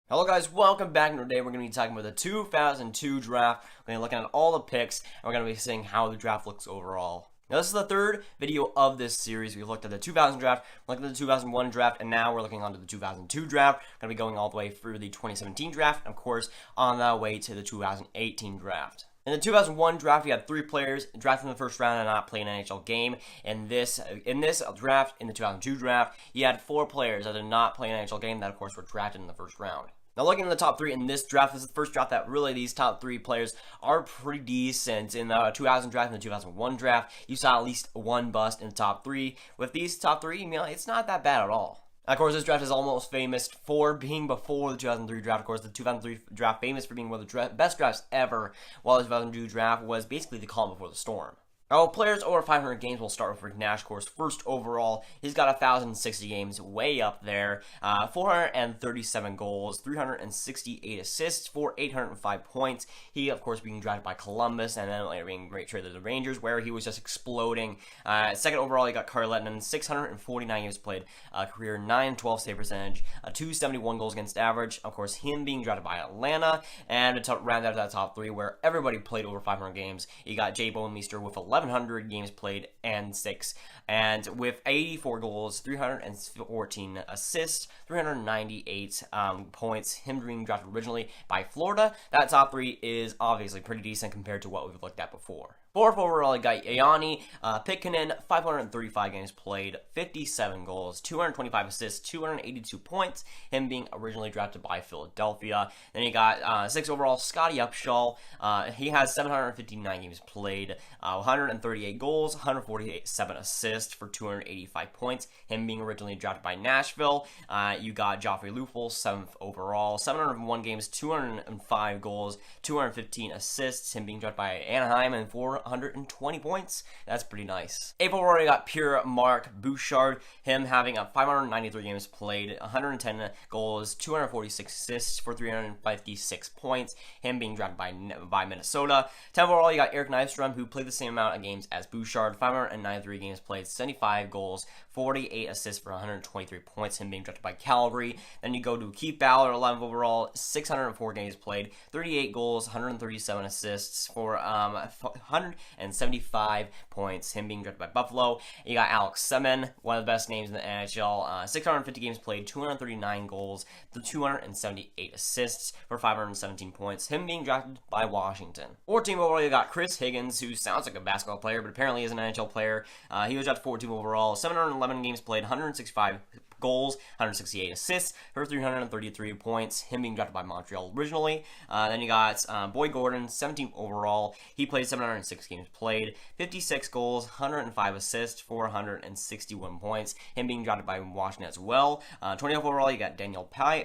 Hello guys, welcome back, and today we're going to be talking about the 2002 draft. We're going to be looking at all the picks, and we're going to be seeing how the draft looks overall. Now this is the third video of this series. We've looked at the 2000 draft, looked at the 2001 draft, and now we're looking onto the 2002 draft. We're going to be going all the way through the 2017 draft, and of course, on the way to the 2018 draft. In the 2001 draft, we had 3 players drafted in the first round and not playing an NHL game. In this draft, in the 2002 draft, you had 4 players that did not play an NHL game that, of course, were drafted in the first round. Now, looking at the top 3 in this draft, this is the first draft that really these top 3 players are pretty decent. In the 2000 draft and the 2001 draft, you saw at least one bust in the top 3. With these top 3, it's not that bad at all. Of course, this draft is almost famous for being before the 2003 draft. Of course, the 2003 draft famous for being one of the best drafts ever, while the 2002 draft was basically the calm before the storm. Now, players over 500 games will start with Rick Nash, of course, first overall. He's got 1,060 games, way up there. 437 goals, 368 assists for 805 points. He, of course, being drafted by Columbus, and then later being traded to the Rangers, where he was just exploding. Second overall, he got Carl Lettinen, 649 games played, career 912 save percentage, 271 goals against average. Of course, him being drafted by Atlanta, and to round out that top 3, where everybody played over 500 games, you got Jay Bouwmeester with 1,100 games played and 6, and with 84 goals, 314 assists, 398 points, him being drafted originally by Florida. That top 3 is obviously pretty decent compared to what we've looked at before. Fourth overall, you got Yanni Pitkanen, 535 games played, 57 goals, 225 assists, 282 points, him being originally drafted by Philadelphia. Then you got sixth overall, Scotty Upshall. He has 759 games played, 138 goals, 147 assists for 285 points, him being originally drafted by Nashville. You got Joffrey Lupul, 7th overall, 701 games, 205 goals, 215 assists, him being drafted by Anaheim, and 420 points. That's pretty nice. 8th overall, you got Pierre-Marc Bouchard, him having 593 games played, 110 goals, 246 assists for 356 points, him being drafted by Minnesota. 10th overall, you got Eric Nystrom, who played the same amount of games as Bouchard, 593 games played, 75 goals, 48 assists for 123 points, him being drafted by Calgary. Then you go to Keith Ballard, 11th overall, 604 games played, 38 goals, 137 assists for 175 points, him being drafted by Buffalo. You got Alex Semin, one of the best names in the NHL, 650 games played, 239 goals, 278 assists for 517 points, him being drafted by Washington. 14th overall, you got Chris Higgins, who sounds like a basketball player, but apparently is an NHL player. He was drafted 14th overall, 711 games played, 165 goals, 168 assists for 333 points, him being drafted by Montreal originally. Then you got Boyd Gordon, 17th overall. He played 706 games played, 56 goals, 105 assists for 161 points, him being drafted by Washington as well. 20th overall, you got Daniel Pile,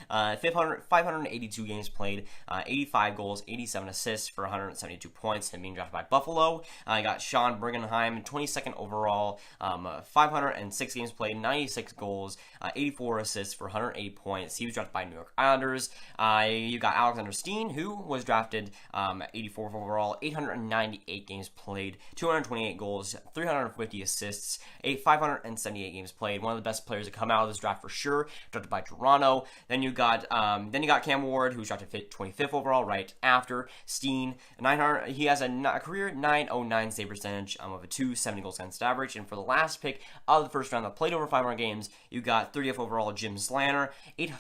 582 games played, 85 goals, 87 assists for 172 points, him being drafted by Buffalo. You got Sean Bergenheim, 22nd overall, 506 games played, 96 goals, 84 assists for 180 points. He was drafted by New York Islanders. You got Alexander Steen, who was drafted 84th overall, 898 games played, 228 goals, 350 assists, 578 games played. One of the best players to come out of this draft for sure, drafted by Toronto. Then you got Cam Ward, who was drafted 25th overall, right after Steen. 900. He has a career 909 save percentage of a 270 goals against average. And for the last pick of the first round that played over 500 games, you got 30th overall Jim Slanner,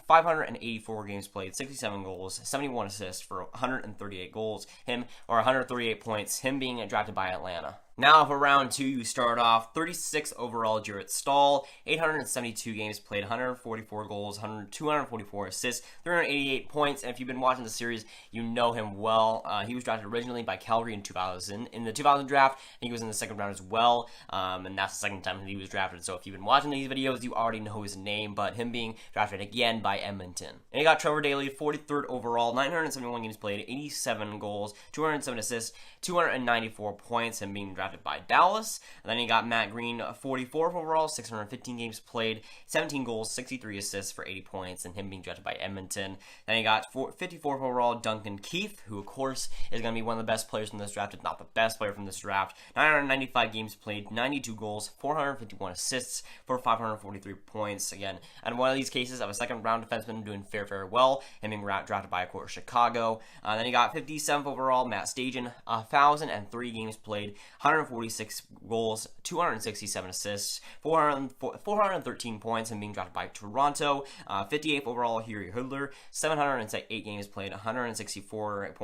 584 games played, 67 goals, 71 assists for 138 goals, 138 points, him being drafted by Atlanta. Now for round 2, you start off 36th overall Jarrett Stahl, 872 games played, 144 goals, 244 assists, 388 points, and if you've been watching the series, you know him well. He was drafted originally by Calgary in 2000. In the 2000 draft, he was in the second round as well, and that's the second time he was drafted, so if you've been watching these videos, you already know his name, but him being drafted again by Edmonton. And you got Trevor Daley, 43rd overall, 971 games played, 87 goals, 207 assists, 294 points, him being drafted drafted by Dallas. And then you got Matt Green, 44th overall, 615 games played, 17 goals, 63 assists for 80 points, and him being drafted by Edmonton. Then you got 54th overall, Duncan Keith, who of course is going to be one of the best players from this draft, if not the best player from this draft. 995 games played, 92 goals, 451 assists for 543 points. Again, and one of these cases of a second round defenseman doing very well, him being drafted by, of course, Chicago. Then you got 57th overall, Matt Stajan, 1,003 games played, 146 goals, 267 assists, 413 points, and being drafted by Toronto. 58th overall, Hiri Hudler, 708 games played, 164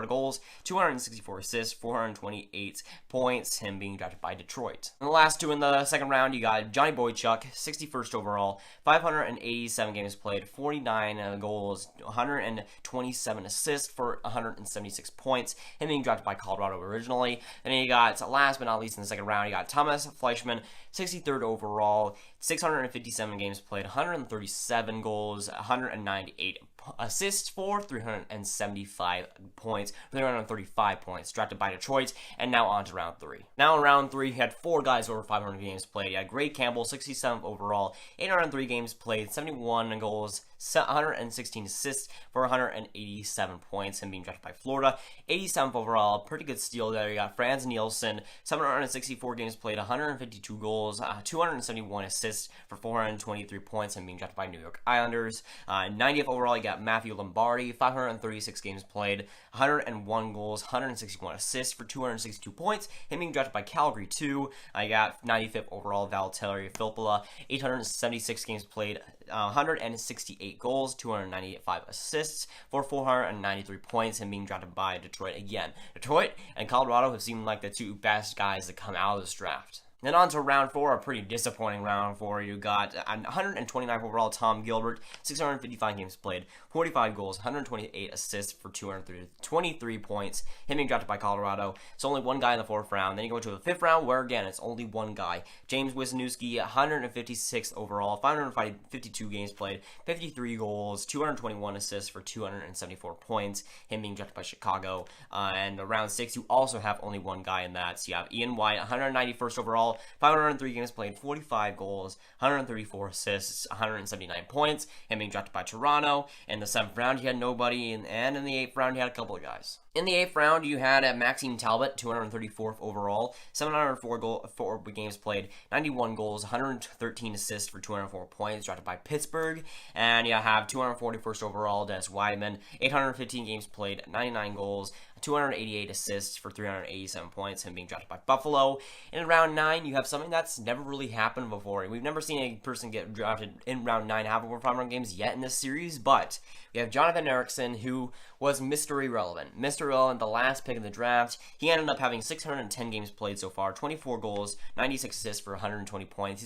goals, 264 assists, 428 points, him being drafted by Detroit. And the last two in the second round, you got Johnny Boychuk, 61st overall, 587 games played, 49 goals, 127 assists for 176 points, him being drafted by Colorado originally. And then you got, last but not least in the second round, you got Thomas Fleischmann, 63rd overall, 657 games played, 137 goals, 198 assists for 375 points, 335 points, drafted by Detroit, and now on to round 3. Now in round 3, he had 4 guys over 500 games played. He had Greg Campbell, 67th overall, 803 games played, 71 goals, 116 assists for 187 points, him being drafted by Florida. 87th overall, pretty good steal there. You got Franz Nielson, 764 games played, 152 goals, 271 assists for 423 points, him being drafted by New York Islanders. 90th overall, you got Matthew Lombardi, 536 games played, 101 goals, 161 assists for 262 points, him being drafted by Calgary too. I got 95th overall, Valtteri Filppula, 876 games played, 168 goals, 295 assists for 493 points, him being drafted by Detroit again. Detroit and Colorado have seemed like the two best guys to come out of this draft. Then on to round 4, a pretty disappointing round 4. You got 129th overall, Tom Gilbert, 655 games played, 45 goals, 128 assists for 223 points, him being drafted by Colorado. It's only one guy in the 4th round. Then you go to the 5th round, where again, it's only one guy. James Wisniewski, 156th overall, 552 games played, 53 goals, 221 assists for 274 points, him being drafted by Chicago. And round 6, you also have only one guy in that. So you have Ian White, 191st overall, 503 games played, 45 goals, 134 assists, 179 points, him being drafted by Toronto. In the 7th round, you had nobody, and in the 8th round, you had a couple of guys. In the 8th round, you had Maxime Talbot, 234th overall, 704 games played, 91 goals, 113 assists for 204 points, drafted by Pittsburgh. And you have 241st overall, Dennis Weidman, 815 games played, 99 goals, 288 assists for 387 points, him being drafted by Buffalo. In round 9, you have something that's never really happened before. We've never seen a person get drafted in round 9 have over 500 games yet in this series, but we have Jonathan Erickson, who was Mr. Irrelevant. Mr. Irrelevant, the last pick in the draft. He ended up having 610 games played so far, 24 goals, 96 assists for 120 points.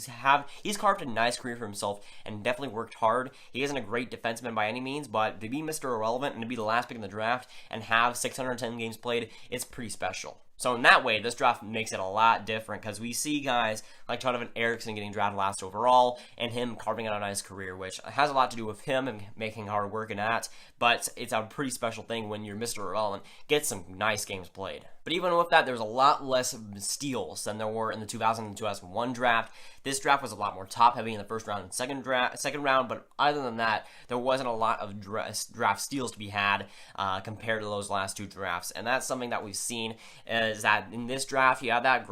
He's carved a nice career for himself and definitely worked hard. He isn't a great defenseman by any means, but to be Mr. Irrelevant and to be the last pick in the draft and have 610 games played, it's pretty special. So in that way, this draft makes it a lot different because we see guys like Jonathan Erickson getting drafted last overall and him carving out a nice career, which has a lot to do with him and making hard work in that. But it's a pretty special thing when you're Mr. Irrelevant, get some nice games played. But even with that, there's a lot less steals than there were in the 2000 and 2001 draft. This draft was a lot more top-heavy in the first round and second round, but other than that, there wasn't a lot of draft steals to be had compared to those last two drafts. And that's something that we've seen is that in this draft, you had that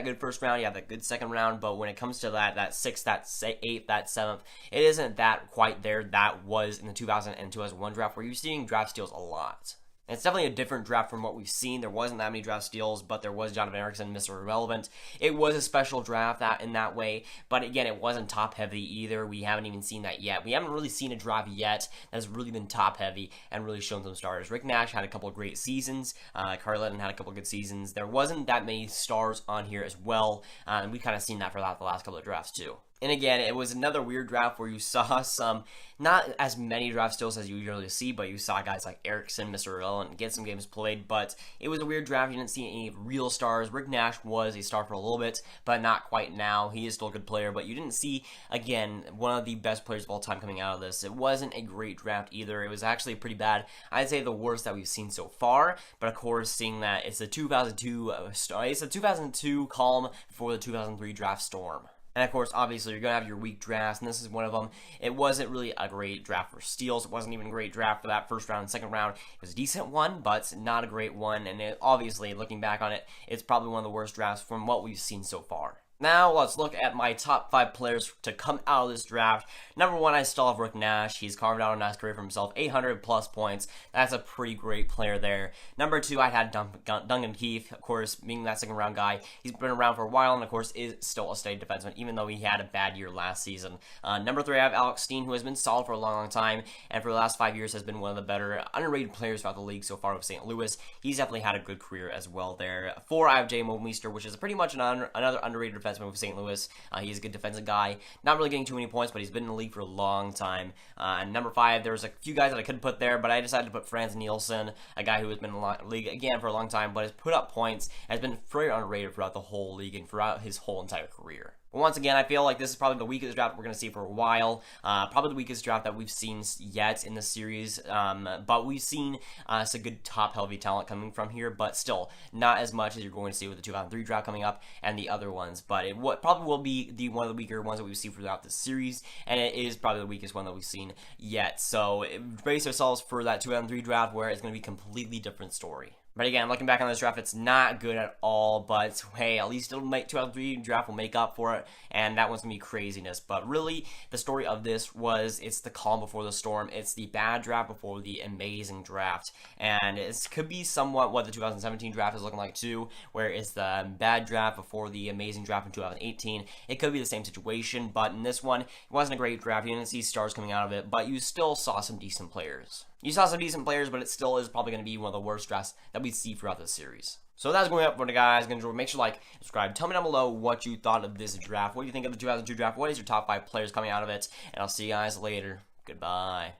good first round, you had that good second round, but when it comes to that 6th, that 8th, that 7th, it isn't that quite there that was in the 2000 and 2001 draft, where you're seeing draft steals a lot. And it's definitely a different draft from what we've seen. There wasn't that many draft steals, but there was Jonathan Erickson, Mr. Irrelevant. It was a special draft in that way, but again, it wasn't top-heavy either. We haven't even seen that yet. We haven't really seen a draft yet that's really been top-heavy and really shown some starters. Rick Nash had a couple of great seasons. Carl Lennon had a couple of good seasons. There wasn't that many stars on here as well, and we've kind of seen that for the last couple of drafts too. And again, it was another weird draft where you saw some, not as many draft steals as you usually see, but you saw guys like Erickson, Mr. Irrelevant, get some games played, but it was a weird draft. You didn't see any real stars. Rick Nash was a star for a little bit, but not quite now. He is still a good player, but you didn't see, again, one of the best players of all time coming out of this. It wasn't a great draft either. It was actually pretty bad. I'd say the worst that we've seen so far, but of course, seeing that it's the 2002 calm before the 2003 draft storm. And of course, obviously, you're going to have your weak drafts, and this is one of them. It wasn't really a great draft for steals. It wasn't even a great draft for that first round and second round. It was a decent one, but not a great one. And obviously, looking back on it, it's probably one of the worst drafts from what we've seen so far. Now, let's look at my top 5 players to come out of this draft. Number 1, I still have Rick Nash. He's carved out a nice career for himself, 800 plus points. That's a pretty great player there. Number 2, I had Duncan Keith, of course, being that second round guy. He's been around for a while and, of course, is still a steady defenseman, even though he had a bad year last season. Number 3, I have Alex Steen, who has been solid for a long time, and for the last 5 years has been one of the better underrated players throughout the league so far with St. Louis. He's definitely had a good career as well there. 4, I have Jay Meister, which is pretty much another underrated defenseman with St. Louis. He's a good defensive guy. Not really getting too many points, but he's been in the league for a long time. And number 5, there's a few guys that I could put there, but I decided to put Franz Nielson, a guy who has been in the league again for a long time, but has put up points, has been very underrated throughout the whole league and throughout his whole entire career. But once again, I feel like this is probably the weakest draft we're going to see for a while. Probably the weakest draft that we've seen yet in the series. But we've seen some good top-heavy talent coming from here, but still not as much as you're going to see with the 2003 draft coming up and the other ones. But it probably will be one of the weaker ones that we see throughout the series, and it is probably the weakest one that we've seen yet. So brace ourselves for that 2003 draft where it's going to be a completely different story. But again, looking back on this draft, it's not good at all, but hey, at least 2003 draft will make up for it, and that one's going to be craziness. But really, the story of this was it's the calm before the storm. It's the bad draft before the amazing draft, and it could be somewhat what the 2017 draft is looking like too, where it's the bad draft before the amazing draft in 2018. It could be the same situation, but in this one, it wasn't a great draft. You didn't see stars coming out of it, but you still saw some decent players. You saw some decent players, but it still is probably going to be one of the worst drafts that we see throughout this series. So that's going up for the guys. Make sure to like, subscribe. Tell me down below what you thought of this draft. What do you think of the 2002 draft? What is your top 5 players coming out of it? And I'll see you guys later. Goodbye.